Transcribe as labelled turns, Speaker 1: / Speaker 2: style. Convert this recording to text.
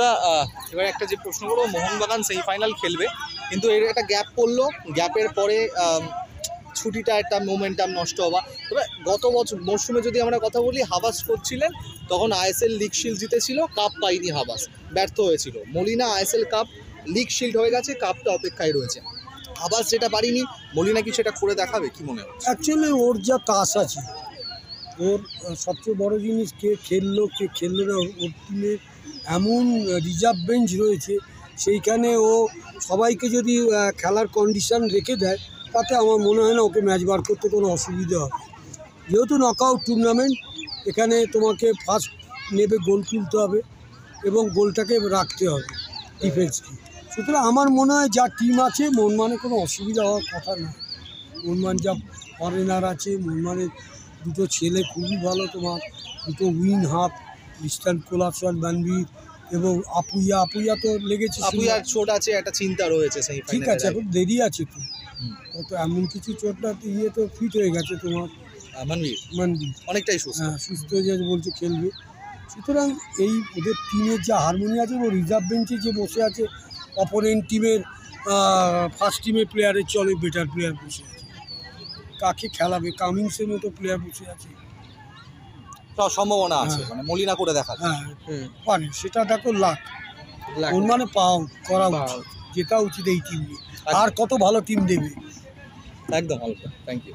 Speaker 1: সুতা এবার একটা যে প্রশ্ন করবো, মোহনবাগান সেমিফাইনাল খেলবে কিন্তু এর একটা গ্যাপ পড়লো, গ্যাপের পরে ছুটিটা একটা মোমেন্টাম নষ্ট হওয়া। তবে গত বছর মরশুমে যদি আমরা কথা বলি, হাবাস করছিলেন তখন আইএসএল লিগ শিল্ড জিতেছিল, কাপ পাইনি হাবাস, ব্যর্থ হয়েছিল। Molina ISL cup, league shield হয়ে গেছে, কাপটা অপেক্ষায় রয়েছে। হাবাস যেটা পারিনি, মলিনা কি সেটা করে দেখাবে, কি মনে হয়?
Speaker 2: অ্যাকচুয়ালি ওর যা তাস আছে, ওর সবচেয়ে বড় জিনিস কে খেললো কে খেললো না, ওর টিমে এমন রিজার্ভ বেঞ্চ রয়েছে, সেইখানে ও সবাইকে যদি খেলার কন্ডিশান রেখে দেয়, তাতে আমার মনে হয় না ওকে ম্যাচ বার করতে কোনো অসুবিধা হবে। যেহেতু নকআউট টুর্নামেন্ট, এখানে তোমাকে ফার্স্ট নেবে গোল তুলতে হবে এবং গোলটাকে রাখতে হবে ডিফেন্সকে। সুতরাং আমার মনে হয় যা টিম আছে, মোহনবাগানে কোনো অসুবিধা হওয়ার কথা না। মোহনবাগান যা ফরেনার আছে, মোহনবাগানের দুটো ছেলে খুবই ভালো, তোমার দুটো উইন হাফ, ক্রিস্টান কোলাপসন, বানবীর এবং আপুইয়া তো লেগেছে,
Speaker 1: আপুইয়ার চোট আছে, একটা চিন্তা রয়েছে সেই।
Speaker 2: ঠিক আছে, এখন দেরি আছে তো, ও তো এমন কিছু চোট না, তো ফিট হয়ে গেছে তোমার মানবীর
Speaker 1: অনেকটাই সুস্থ,
Speaker 2: সুস্থ হয়ে যাচ্ছে, বলছে খেলবে। সুতরাং এই ওদের টিমের যা হারমোনি আছে, ও রিজার্ভ বেঞ্চে যে বসে আছে, অপোনেন্ট টিমের ফার্স্ট টিমের প্লেয়ারের চলে বেটার প্লেয়ার বসে আছে, কাকে খেলাবে, কামিংসের মতো প্লেয়ার বসে আছে,
Speaker 1: সম্ভাবনা আছে মানে মলিনা করে দেখা।
Speaker 2: হ্যাঁ পারে, সেটা দেখো লাখ মানে পাও করা উচিত, জেতা উচিত এই টিম নিয়ে। আর কত ভালো টিম দেবে,
Speaker 1: একদম। Thank you.